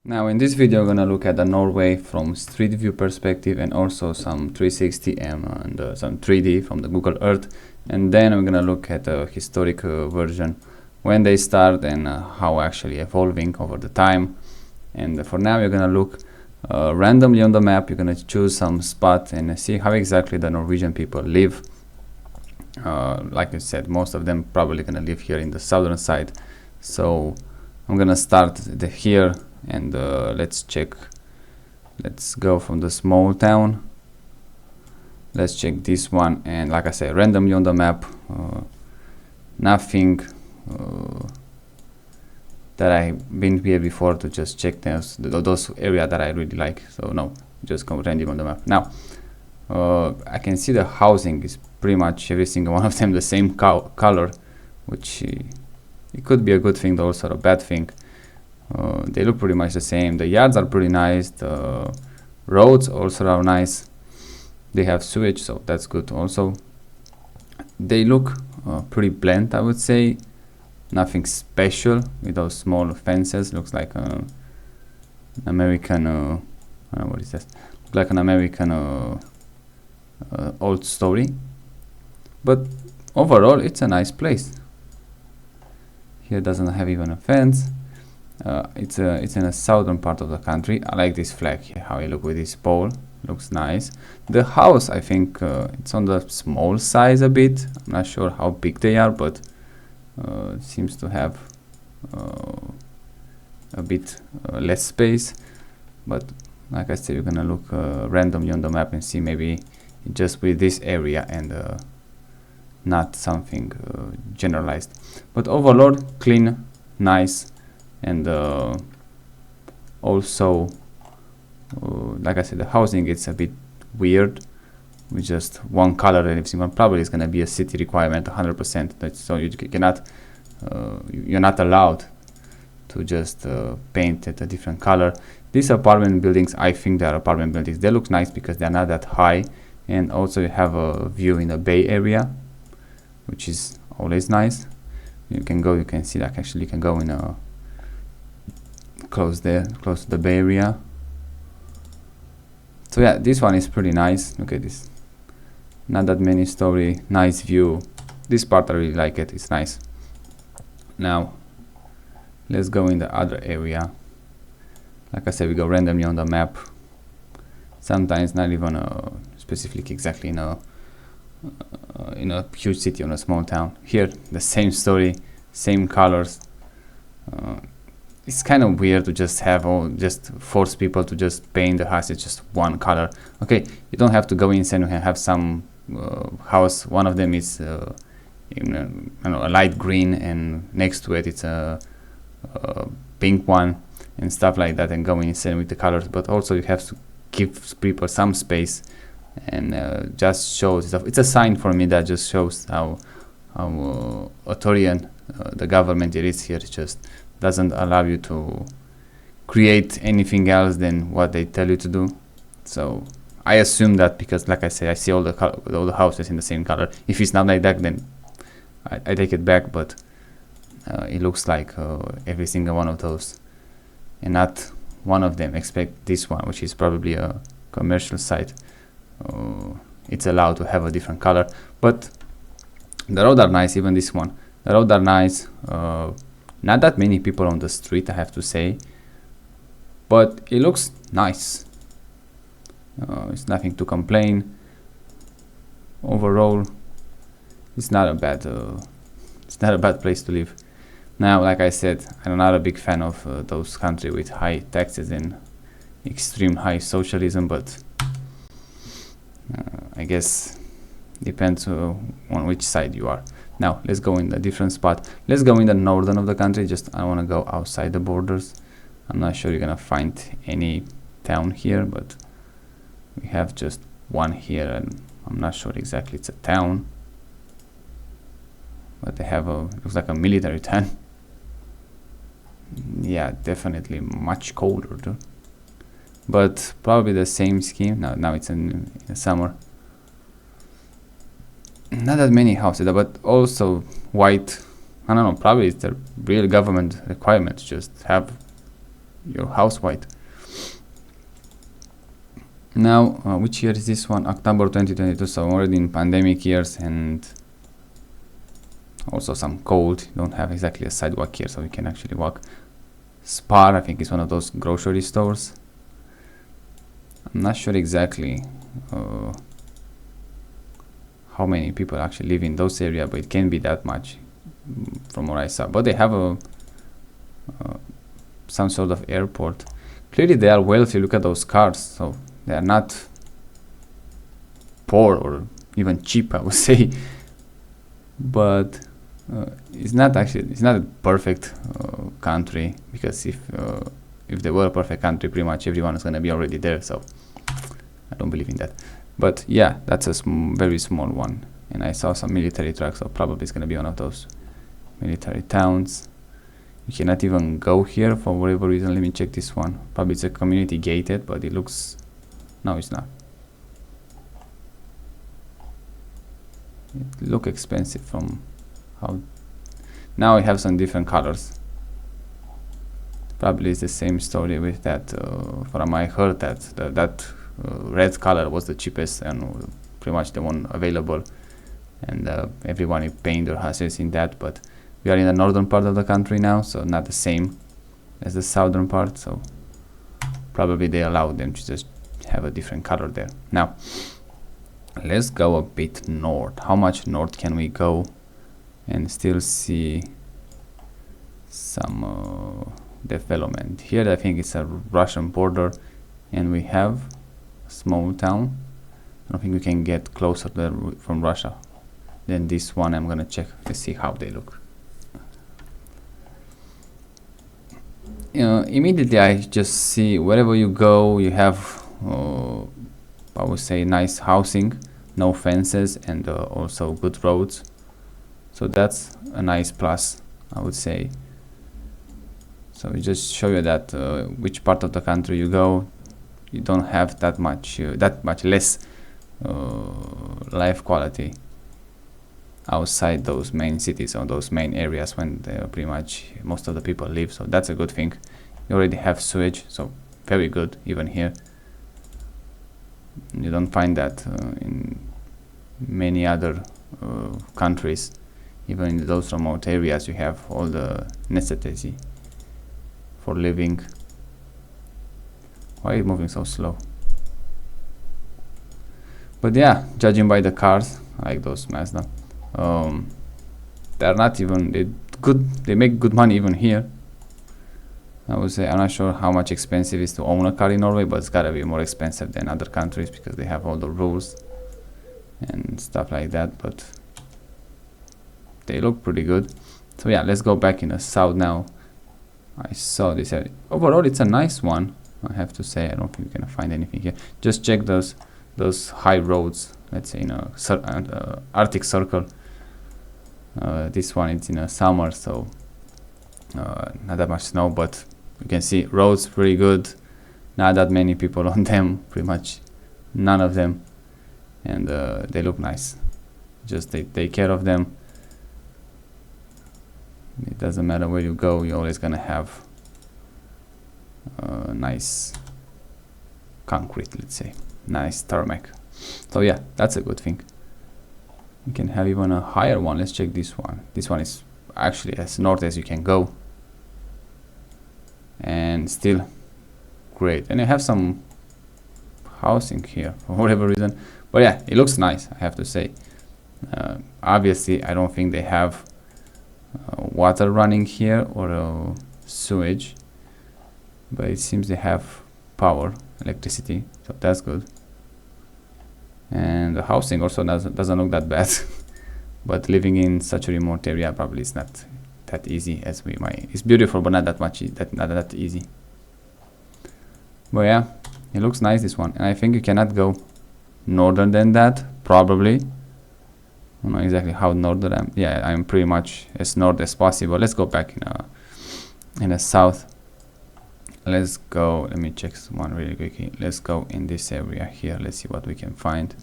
Now in this video I'm gonna look at the Norway from street view perspective and also some 360 and some 3D from the Google Earth, and then I'm gonna look at the historic version, when they start and how actually evolving over the time. And for now you're gonna look randomly on the map. You're gonna choose some spot and see how exactly the Norwegian people live. Like I said, most of them probably gonna live here in the southern side, so I'm gonna start here. And let's check. Let's go from the small town. Let's check this one, and like I say, randomly on the map, nothing that I've been here before, to just check those area that I really like. So no, just go random on the map. Now I can see the housing is pretty much every single one of them the same color, which it could be a good thing, also a bad thing. They look pretty much the same. The yards are pretty nice. The roads also are nice. They have sewage, so that's good also. They look pretty bland, I would say. Nothing special with those small fences. Looks like an American what is that? Looks like an American old story. But overall it's a nice place. Here doesn't have even a fence. It's in a southern part of the country. I like this flag here, how it look with this pole. Looks nice. The house, I think it's on the small size a bit. I'm not sure how big they are, but it seems to have a bit less space. But like I said, you're gonna look randomly on the map and see maybe just with this area and not something generalized. But overall, clean, nice. And also, like I said, the housing, it's a bit weird with just one color and everything. Probably it's gonna be a city requirement 100%. So you cannot, you're not allowed to just paint it a different color. These apartment buildings, I think they are apartment buildings. They look nice because they're not that high, and also you have a view in the Bay Area, which is always nice. You can go, you can see that actually you can go in a close to the Bay Area. So yeah, this one is pretty nice. Look at this, not that many story, nice view. This part I really like it, it's nice. Now let's go in the other area. Like I said, we go randomly on the map, sometimes not even specific exactly in a huge city, on a small town. Here the same story, same colors. It's kind of weird to just have just force people to just paint the house. It's just one color. Okay, you don't have to go inside. You can have some house. One of them is in a light green, and next to it it's a pink one and stuff like that, and go inside with the colors. But also you have to give people some space, and just shows. It's a sign for me that just shows how authoritarian the government it is here. It just doesn't allow you to create anything else than what they tell you to do. So I assume that, because like I say, I see all the houses in the same color. If it's not like that, then I take it back, but it looks like every single one of those, and not one of them, except this one, which is probably a commercial site. It's allowed to have a different color, but the roads are nice. Even this one, the roads are nice. Not that many people on the street, I have to say, but it looks nice. It's nothing to complain. Overall, it's not a bad place to live. Now, like I said, I'm not a big fan of those countries with high taxes and extreme high socialism, but I guess depends on which side you are. Now let's go in a different spot. Let's go in the northern of the country. Just I want to go outside the borders. I'm not sure you're gonna find any town here, but we have just one here, and I'm not sure exactly it's a town, but they have looks like a military town. Yeah, definitely much colder though, but probably the same scheme. Now it's in summer. Not that many houses, but also white. I don't know, probably it's the real government requirement to just have your house white. Now, which year is this one? October 2022, so already in pandemic years and also some cold. Don't have exactly a sidewalk here, so we can actually walk. Spar, I think, is one of those grocery stores. I'm not sure exactly how many people actually live in those areas, but it can be that much from what I saw. But they have a some sort of airport. Clearly they are wealthy. Look at those cars, so they are not poor or even cheap, I would say. But it's not a perfect country, because if they were a perfect country, pretty much everyone is going to be already there, so I don't believe in that. But yeah, that's a very small one. And I saw some military trucks, so probably it's going to be one of those military towns. You cannot even go here for whatever reason. Let me check this one. Probably it's a community gated, but it looks... No, it's not. It looks expensive from how... Now we have some different colors. Probably it's the same story with that. From I heard that red color was the cheapest and pretty much the one available, and everyone is paying their houses in that. But we are in the northern part of the country now, so not the same as the southern part, so probably they allow them to just have a different color there. Now let's go a bit north. How much north can we go and still see some development? Here I think it's a Russian border, and we have a small town. I don't think we can get closer there from Russia than this one. I'm gonna check to see how they look. Immediately I just see wherever you go you have I would say nice housing, no fences, and also good roads, so that's a nice plus, I would say. So we just show you that which part of the country you go, you don't have that much less life quality outside those main cities or those main areas when pretty much most of the people live, so that's a good thing. You already have sewage, so very good. Even here you don't find that in many other countries. Even in those remote areas you have all the necessity for living. Why are you moving so slow? But yeah, judging by the cars, I like those Mazda. They're not even they make good money even here, I would say. I'm not sure how much expensive it is to own a car in Norway, but it's gotta be more expensive than other countries because they have all the rules and stuff like that, but they look pretty good. So yeah, let's go back in the south now. I saw this area. Overall it's a nice one, I have to say. I don't think you're gonna find anything here. Just check those high roads, let's say in a Arctic Circle. This one it's in a summer, so not that much snow, but you can see roads pretty good, not that many people on them, pretty much none of them, and they look nice. Just they take care of them. It doesn't matter where you go, you're always gonna have nice concrete, let's say, nice tarmac. So yeah, that's a good thing. You can have even a higher one. Let's check this one. This one is actually as north as you can go, and still great. And you have some housing here for whatever reason, but yeah, it looks nice, I have to say. Obviously I don't think they have water running here or sewage, but it seems they have power, electricity, so that's good. And the housing also doesn't look that bad. But living in such a remote area probably is not that easy as we might. It's beautiful, but not that much. Not that easy. But yeah, it looks nice, this one. And I think you cannot go northern than that, probably. I don't know exactly how northern I'm. Yeah, I'm pretty much as north as possible. Let's go back in the south. Let's go. Let me check one really quickly. Let's go in this area here. Let's see what we can find.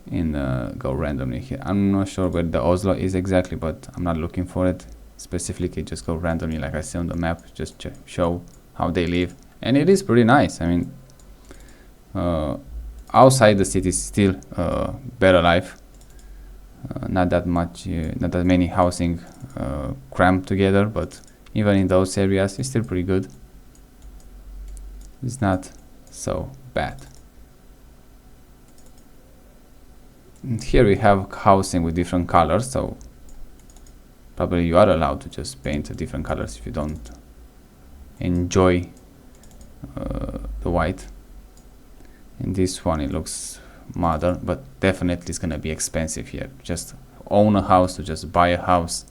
Go randomly here. I'm not sure where the Oslo is exactly, but I'm not looking for it. specifically just go randomly, like I say on the map, just to show how they live. And it is pretty nice. I mean, outside the city is still better life. Not that many housing cramped together, but even in those areas it's still pretty good. It's not so bad. And here we have housing with different colors, so probably you are allowed to just paint different colors if you don't enjoy the white. In this one it looks modern, but definitely it's gonna be expensive here. Just own a house, to just buy a house,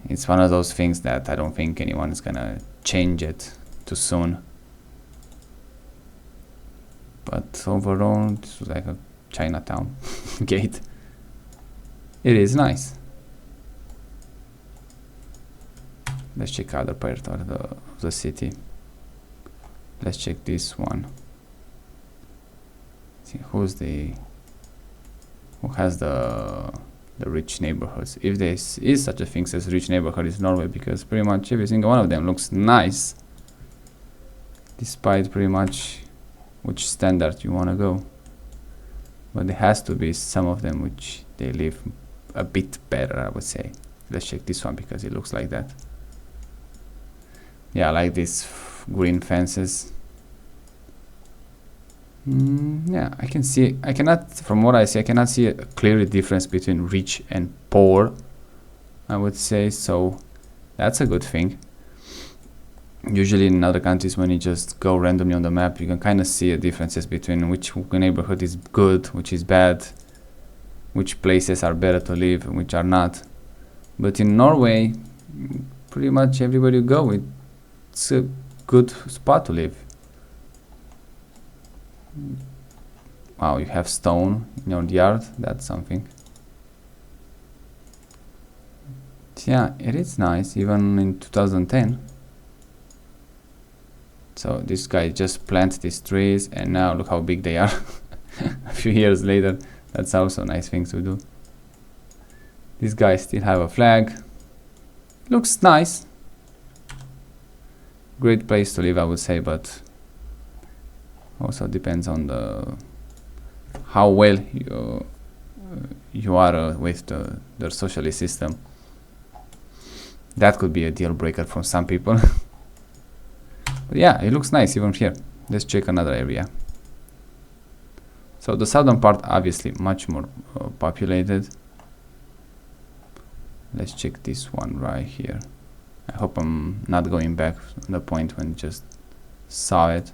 it's one of those things that I don't think anyone is gonna change it too soon. But overall this was like a Chinatown gate. It is nice. Let's check other part of the city. Let's check this one. See who has the rich neighborhoods. If there is such a thing as rich neighborhood in Norway, because pretty much every single one of them looks nice, despite pretty much which standard you want to go. But there has to be some of them which they live a bit better, I would say. Let's check this one because it looks like that. Yeah, I like these green fences. Yeah, from what I see, I cannot see a clear difference between rich and poor, I would say, so that's a good thing. Usually in other countries, when you just go randomly on the map, you can kind of see the differences between which neighborhood is good, which is bad, which places are better to live and which are not. But in Norway, pretty much everywhere you go, it's a good spot to live. Wow, you have stone in your yard, that's something. Yeah, it is nice, even in 2010. So this guy just planted these trees and now look how big they are. A few years later, that's also a nice thing to do. These guys still have a flag. Looks nice. Great place to live, I would say, but also depends on how well you are with the socialist system. That could be a deal breaker for some people. But yeah, it looks nice even here. Let's check another area. So the southern part obviously much more populated. Let's check this one right here. I hope I'm not going back to the point when just saw it.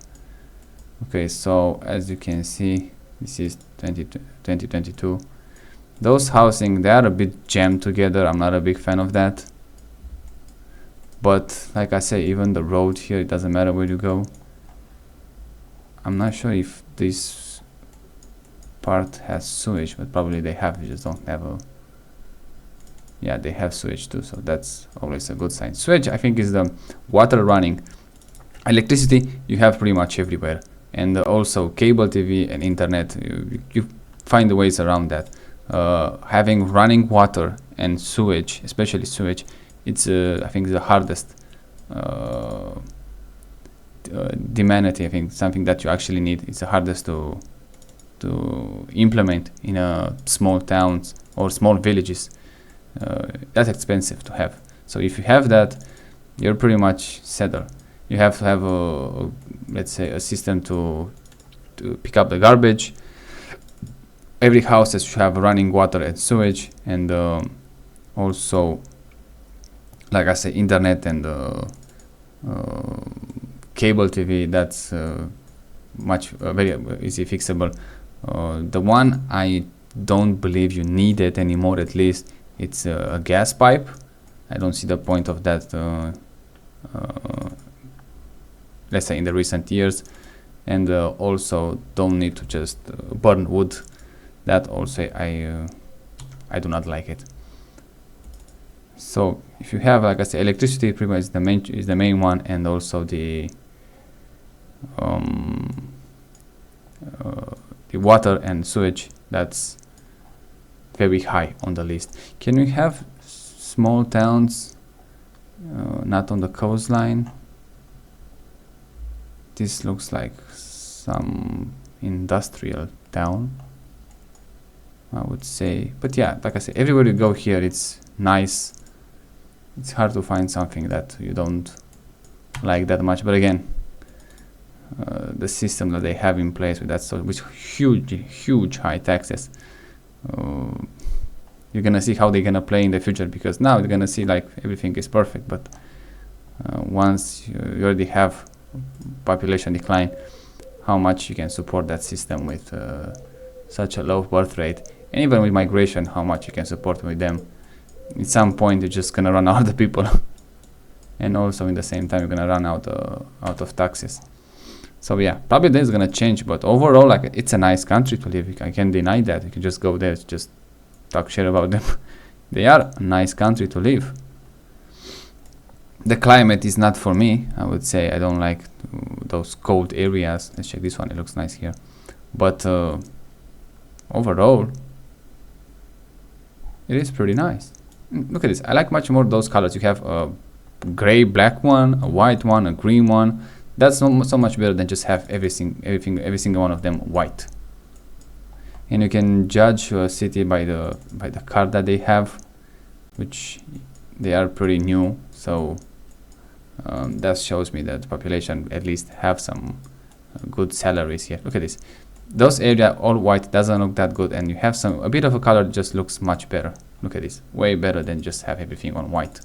Okay, so as you can see, this is 2022. Those housing, they are a bit jammed together. I'm not a big fan of that. But like I say, even the road here, it doesn't matter where you go. I'm not sure if this part has sewage, but probably they have. You just don't have a... Yeah, they have sewage too, so that's always a good sign. Sewage, I think, is the water running. Electricity, you have pretty much everywhere. And also cable TV and internet, you find the ways around that. Having running water and sewage, especially sewage, it's I think the hardest humanity. I think something that you actually need. It's the hardest to implement in small towns or small villages. That's expensive to have. So if you have that, you're pretty much settled. You have to have let's say a system to pick up the garbage. Every house has to have running water and sewage, and also, like I say, internet and cable TV. That's very easy fixable. The one I don't believe you need it anymore, at least, it's a gas pipe. I don't see the point of that, let's say, in the recent years. And also don't need to just burn wood. That also I do not like it. So if you have, like I say, electricity pretty much is the main one, and also the water and sewage, that's very high on the list. Can we have small towns, not on the coastline. This looks like some industrial town, I would say. But yeah, like I said, everywhere you go here, it's nice. It's hard to find something that you don't like that much. But again, the system that they have in place with that, so with huge high taxes, you're gonna see how they're gonna play in the future, because now they're gonna see like everything is perfect, but once you already have population decline, how much you can support that system with such a low birth rate, and even with migration, how much you can support with them. At some point you're just gonna run out of people and also in the same time you're gonna run out of taxes. So yeah, probably this is gonna change, but overall, like, it's a nice country to live. I can't deny that. You can just go there, just talk shit about them. They are a nice country to live. The climate is not for me, I would say. I don't like those cold areas. Let's check this one, it looks nice here. But overall, it is pretty nice. Look at this. I like much more those colors. You have a gray black one, a white one, a green one. That's not so much better than just have every single one of them white. And you can judge a city by the car that they have, which they are pretty new. So that shows me that the population at least have some good salaries here. Look at this. Those area all white doesn't look that good, and you have a bit of a color just looks much better. Look at this, way better than just have everything on white.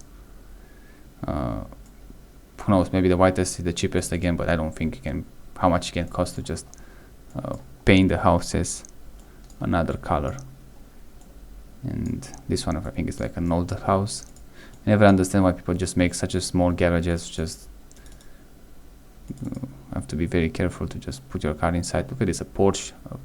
Who knows, maybe the whitest is the cheapest again, but I don't think you can, how much it can cost to just paint the houses another color. And this one, I think, is like an older house. I never understand why people just make such a small garages. Just have to be very careful to just put your car inside. Look at this, a Porsche, a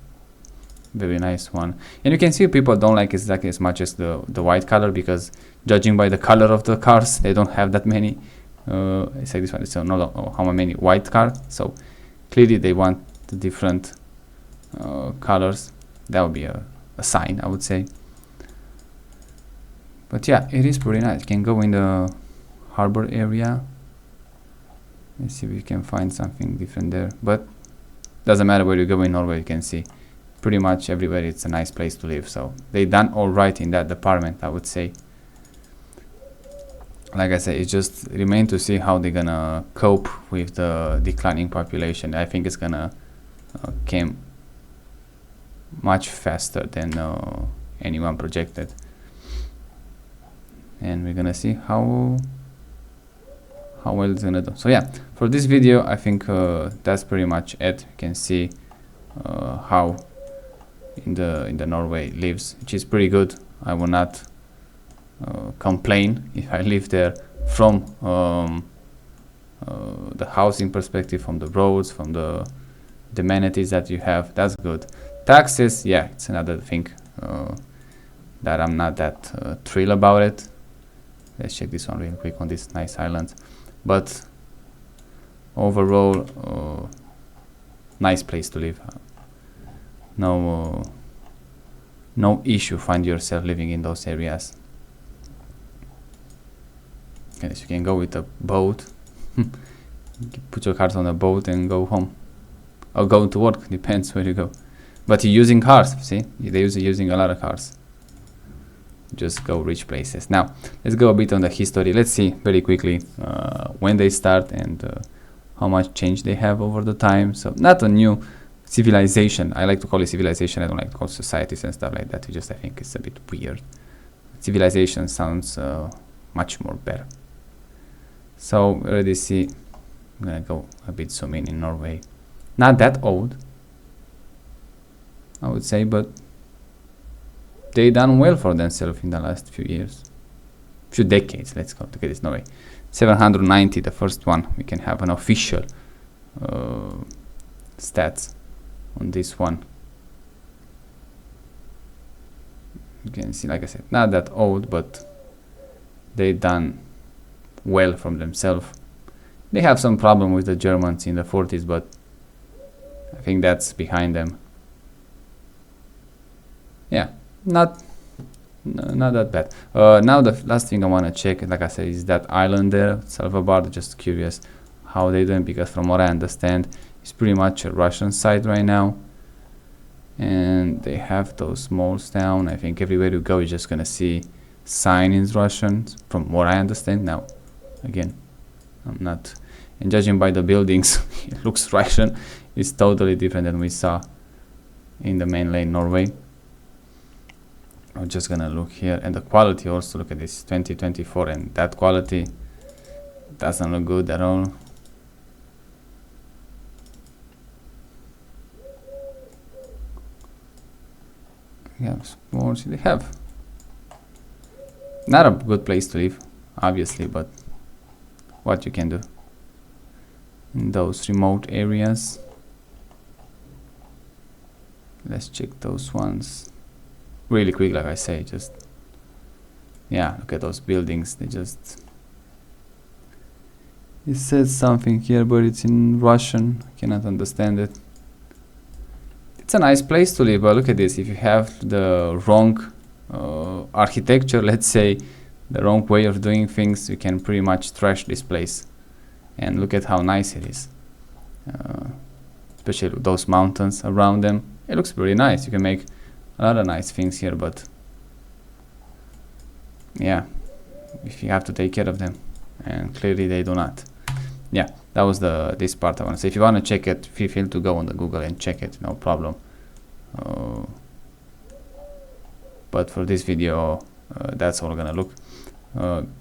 very nice one. And you can see people don't like exactly as much as the white color, because judging by the color of the cars, they don't have that many. It's like this one, it's not how many white car, so clearly they want the different colors. That would be a sign, I would say. But yeah, it is pretty nice. You can go in the harbor area. Let's see if we can find something different there, but doesn't matter where you go in Norway, you can see pretty much everywhere it's a nice place to live. So they done all right in that department, I would say. Like I said, it just remains to see how they're gonna cope with the declining population. I think it's gonna come much faster than anyone projected, and we're gonna see how well it's gonna do. So yeah, for this video, I think that's pretty much it. You can see how in the Norway lives, which is pretty good. I will not complain if I live there, from the housing perspective, from the roads, from the amenities that you have. That's good. Taxes, yeah, it's another thing that I'm not that thrilled about it. Let's check this one real quick on this nice island. But overall, nice place to live. No issue find yourself living in those areas. Okay, so you can go with a boat. Put your cars on a boat and go home, or go to work, depends where you go. But you're using cars, see? They're using a lot of cars. Just go rich places. Now, let's go a bit on the history. Let's see very quickly when they start and how much change they have over the time. So, not a new civilization. I like to call it civilization. I don't like to call societies and stuff like that. I think it's a bit weird. Civilization sounds much more better. So, we already see, I'm gonna go a bit zoom in Norway. Not that old, I would say, but they done well for themselves in the last few decades. Let's go. Look at this, Norway. 790, the first one. We can have an official stats on this one. You can see, like I said, not that old, but they done well from themselves. They have some problem with the Germans in the 40s, but I think that's behind them. Yeah, not not that bad. Now the last thing I want to check, like I said, is that island there, Salvabard. Just curious how they doing, because from what I understand, it's pretty much a Russian side right now, and they have those malls down. I think everywhere you go, you're just gonna see sign in Russian, from what I understand. Now, again, I'm not, and judging by the buildings, it looks Russian. It's totally different than we saw in the mainland Norway. I'm just gonna look here, and the quality also, look at this 2024, and that quality doesn't look good at all. We have sports, they have not a good place to live, obviously, but what you can do in those remote areas. Let's check those ones really quick. Like I say, just, yeah, look at those buildings. They just, it says something here, but it's in Russian. I cannot understand it. It's a nice place to live, but look at this. If you have the wrong architecture, let's say, the wrong way of doing things, you can pretty much trash this place. And look at how nice it is, especially those mountains around them. It looks pretty nice. You can make a lot of nice things here, but yeah, if you have to take care of them, and clearly they do not. Yeah, that was this part I want to say. If you want to check it, feel free to go on the Google and check it, no problem. But for this video, that's all gonna look.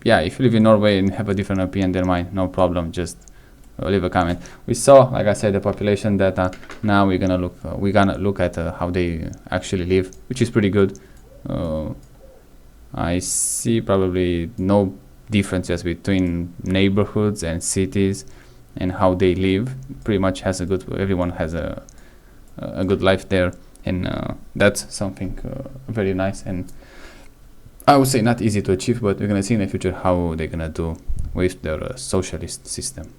Yeah, if you live in Norway and have a different opinion than mine, no problem, just leave a comment. We saw, like I said, the population data. Now we're gonna look at how they actually live, which is pretty good. I see probably no differences between neighborhoods and cities and how they live. Pretty much has a good, everyone has a good life there, and that's something very nice, and I would say not easy to achieve, but we're gonna see in the future how they're gonna do with their socialist system.